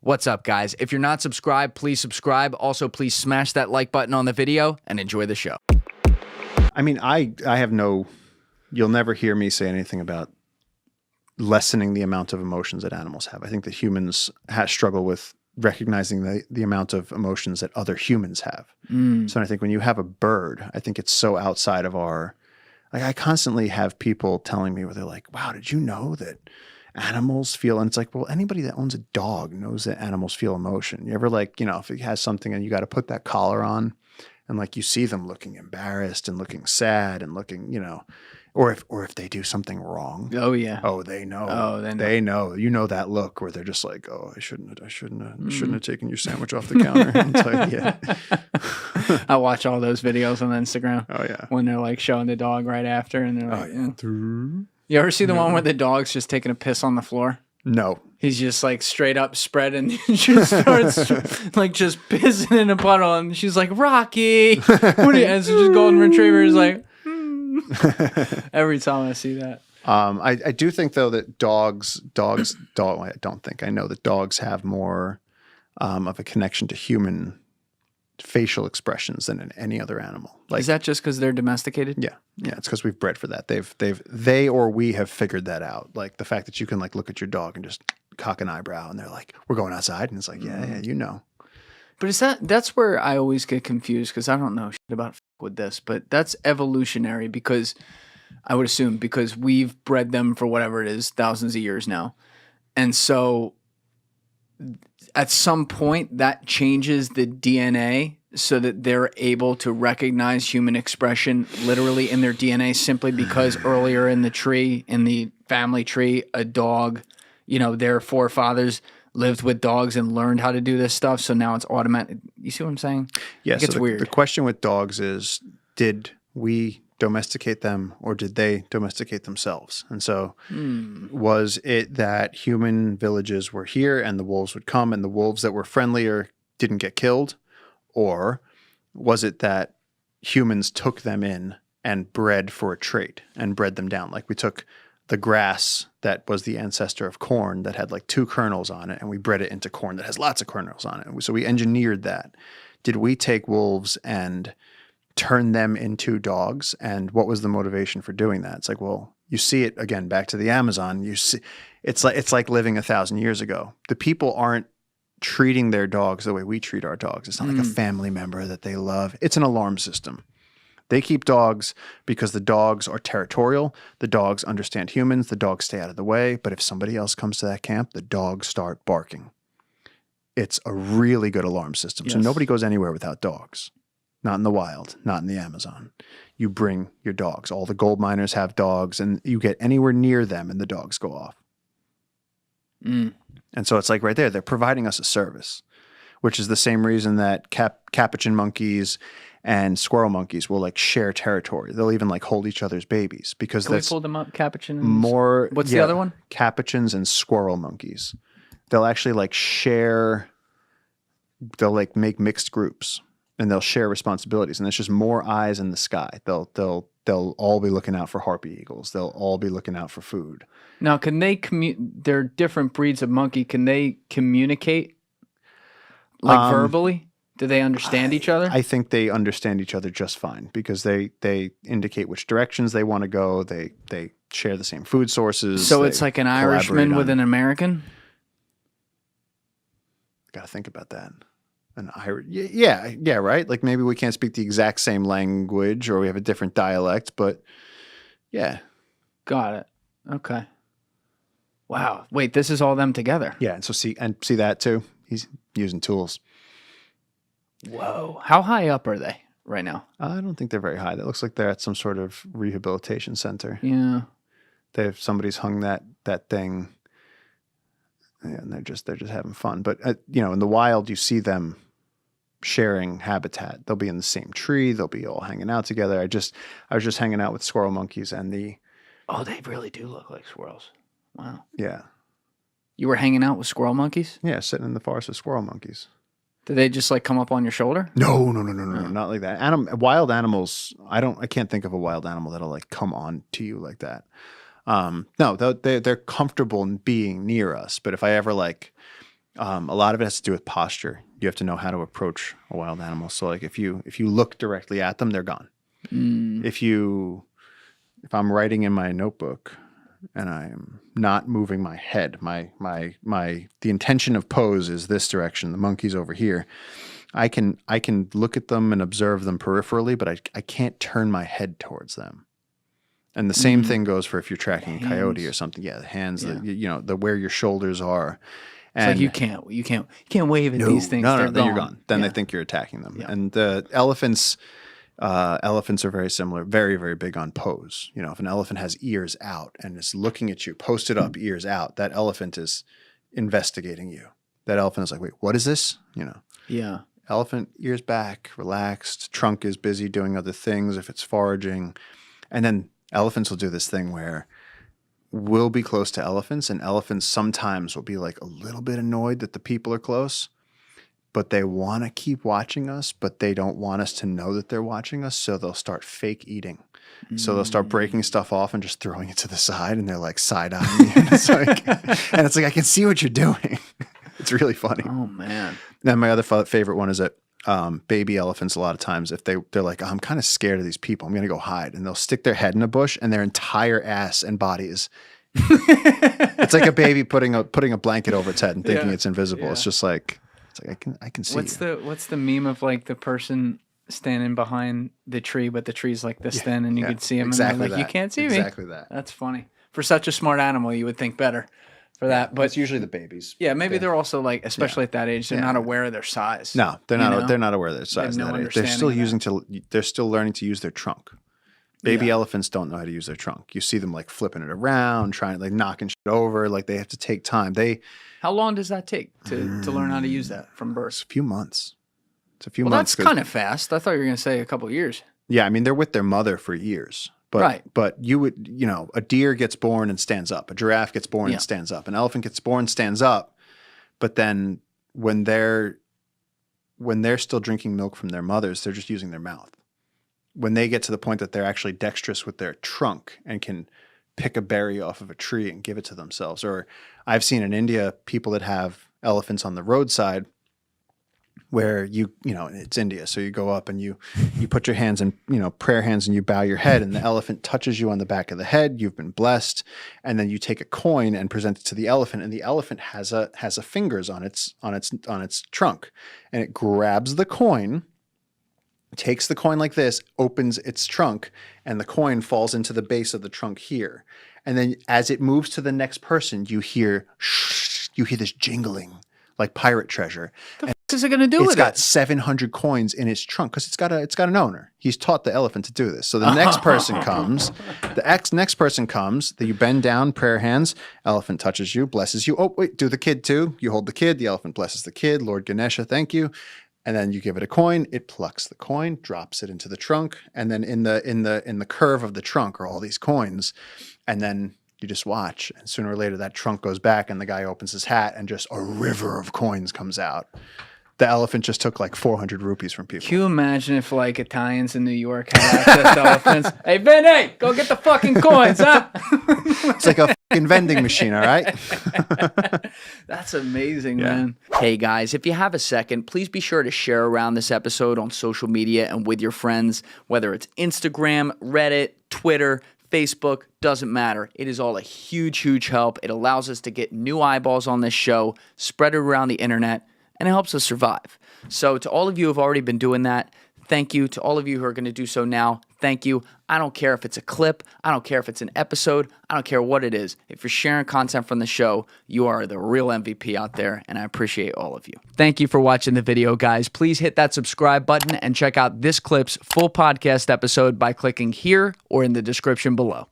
What's up, guys? If you're not subscribed, please subscribe. Also, please smash that like button on the video and enjoy the show. I mean, I have no, you'll never hear me say anything about lessening the amount of emotions that animals have. I think that humans struggle with recognizing the amount of emotions that other humans have. So I think when you have a bird, I think it's so outside of our, like I constantly have people telling me where they're like, wow, did you know that animals feel? And it's like, well, anybody that owns a dog knows that animals feel emotion. You ever like, you know, if it has something and you got to put that collar on and like you see them looking embarrassed and looking sad and looking, you know, or if they do something wrong. Oh yeah. Oh, they know. Oh, they know. You know that look where they're just like, oh, I shouldn't have taken your sandwich off the counter. And it's like, yeah. I watch all those videos on Instagram. Oh yeah. When they're like showing the dog right after, and they're like, oh yeah. You ever see the one where the dog's just taking a piss on the floor? No. He's just like straight up spread and just starts like just pissing in a puddle, and she's like, Rocky. And so just golden retriever is like, every time I see that. I do think though that I know that dogs have more of a connection to human facial expressions than in any other animal. Like, is that just because they're domesticated? Yeah. Yeah. It's because we've bred for that. They or we have figured that out. Like the fact that you can like look at your dog and just cock an eyebrow and they're like, we're going outside. And it's like, yeah, you know. But is that's where I always get confused because I don't know shit about with this, but that's evolutionary because I would assume because we've bred them for whatever it is, thousands of years now. And so at some point that changes the DNA so that they're able to recognize human expression literally in their DNA simply because earlier in the tree, in the family tree, a dog, you know, their forefathers lived with dogs and learned how to do this stuff. So now it's automatic. You see what I'm saying? Yeah. It's weird. The question with dogs is, did we domesticate them or did they domesticate themselves? And so was it that human villages were here and the wolves would come and the wolves that were friendlier didn't get killed? Or was it that humans took them in and bred for a trait and bred them down? Like we took the grass that was the ancestor of corn that had like 2 kernels on it and we bred it into corn that has lots of kernels on it. So we engineered that. Did we take wolves and turn them into dogs? And what was the motivation for doing that? It's like, well, you see it again, back to the Amazon. You see, it's like living 1,000 years ago. The people aren't treating their dogs the way we treat our dogs. It's not like a family member that they love. It's an alarm system. They keep dogs because the dogs are territorial. The dogs understand humans. The dogs stay out of the way. But if somebody else comes to that camp, the dogs start barking. It's a really good alarm system. Yes. So nobody goes anywhere without dogs. Not in the wild, not in the Amazon. You bring your dogs. All the gold miners have dogs, and you get anywhere near them, and the dogs go off. And so it's like right there, they're providing us a service, which is the same reason that capuchin monkeys and squirrel monkeys will like share territory. They'll even like hold each other's babies because Can we pull them up, capuchins? More. What's the other one? Capuchins and squirrel monkeys. They'll actually like share. They'll like make mixed groups. And they'll share responsibilities, and it's just more eyes in the sky. They'll all be looking out for harpy eagles. They'll all be looking out for food. Now, can they they're different breeds of monkey. Can they communicate like verbally? Do they understand each other? I think they understand each other just fine because they indicate which directions they want to go. They share the same food sources. So it's like an Irishman with an American? Got to think about that. An Irish, yeah, right. Like maybe we can't speak the exact same language, or we have a different dialect, but yeah, got it. Okay. Wow. Wait, this is all them together. Yeah, and so see that too. He's using tools. Whoa! How high up are they right now? I don't think they're very high. That looks like they're at some sort of rehabilitation center. Yeah. Somebody's hung that thing. Yeah, and they're just having fun. But you know, in the wild, you see them sharing habitat. They'll be in the same tree. They'll be all hanging out together. I was just hanging out with squirrel monkeys and the. Oh, they really do look like squirrels. Wow. Yeah. You were hanging out with squirrel monkeys? Yeah, sitting in the forest with squirrel monkeys. Did they just like come up on your shoulder? No, not like that. Wild animals. I can't think of a wild animal that'll like come on to you like that. No, they're comfortable in being near us. But if I ever like A lot of it has to do with posture. You have to know how to approach a wild animal. So like if you look directly at them, they're gone. If I'm writing in my notebook and I'm not moving my head, the intention of pose is this direction, the monkey's over here. I can look at them and observe them peripherally, but I can't turn my head towards them. And the same thing goes for if you're tracking a coyote or something. Yeah, the hands, the where your shoulders are. And it's like you can't wave at these things. No, then you're gone. Then they think you're attacking them. Yeah. And the elephants are very similar, very, very big on pose. You know, if an elephant has ears out and is looking at you, posted up, ears out, that elephant is investigating you. That elephant is like, wait, what is this? You know. Yeah. Elephant, ears back, relaxed, trunk is busy doing other things if it's foraging. And then elephants will do this thing where we'll be close to elephants, and elephants sometimes will be like a little bit annoyed that the people are close, but they want to keep watching us, but they don't want us to know that they're watching us, so they'll start fake eating. So they'll start breaking stuff off and just throwing it to the side, and they're like side-eyeing you. And it's like, I can see what you're doing. It's really funny. Oh, man. Then my other favorite one is that baby elephants, a lot of times, if they're like, oh, I'm kind of scared of these people, I'm going to go hide. And they'll stick their head in a bush, and their entire ass and body is it's like a baby putting a blanket over its head and thinking it's invisible. It's just like, I can see what's the meme of like the person standing behind the tree, but the tree's like this thin, and you could see him, exactly and they're like, you can't see me. Exactly that. That's funny. For such a smart animal, you would think better for that. But it's usually the babies. Yeah, maybe they're also like, especially at that age, they're not aware of their size. No, they're not. They're not aware of their size. No they're still learning to use their trunk. Baby elephants don't know how to use their trunk. You see them like flipping it around, trying like knocking shit over. Like they have to take time. How long does that take to learn how to use that from birth? It's a few months. Well, that's kind of fast. I thought you were going to say a couple of years. Yeah, I mean, they're with their mother for years. But you would, a deer gets born and stands up. A giraffe gets born and stands up. An elephant gets born, stands up. But then when they're still drinking milk from their mothers, they're just using their mouth. When they get to the point that they're actually dexterous with their trunk and can pick a berry off of a tree and give it to themselves. Or I've seen in India people that have elephants on the roadside where it's India. So you go up and you put your hands in, prayer hands, and you bow your head, and the elephant touches you on the back of the head. You've been blessed. And then you take a coin and present it to the elephant, and the elephant has a fingers on its trunk, and it grabs the coin, takes the coin like this, opens its trunk, and the coin falls into the base of the trunk here. And then as it moves to the next person, you hear this jingling like pirate treasure. What is it going to do with it? It's got 700 coins in its trunk because it's got an owner. He's taught the elephant to do this. So the next person comes, next person comes, you bend down, prayer hands, elephant touches you, blesses you. Oh, wait, do the kid too. You hold the kid, the elephant blesses the kid, Lord Ganesha, thank you. And then you give it a coin, it plucks the coin, drops it into the trunk, and then in the curve of the trunk are all these coins. And then you just watch, and sooner or later that trunk goes back, and the guy opens his hat, and just a river of coins comes out. The elephant just took like 400 rupees from people. Can you imagine if like Italians in New York had access to elephants? Hey, Vinny, go get the fucking coins, huh? It's like a fucking vending machine, all right? That's amazing, man. Hey, guys, if you have a second, please be sure to share around this episode on social media and with your friends, whether it's Instagram, Reddit, Twitter, Facebook, doesn't matter. It is all a huge, huge help. It allows us to get new eyeballs on this show, spread it around the internet, and it helps us survive. So to all of you who have already been doing that, thank you. To all of you who are going to do so now, thank you. I don't care if it's a clip. I don't care if it's an episode. I don't care what it is. If you're sharing content from the show, you are the real MVP out there, and I appreciate all of you. Thank you for watching the video, guys. Please hit that subscribe button and check out this clip's full podcast episode by clicking here or in the description below.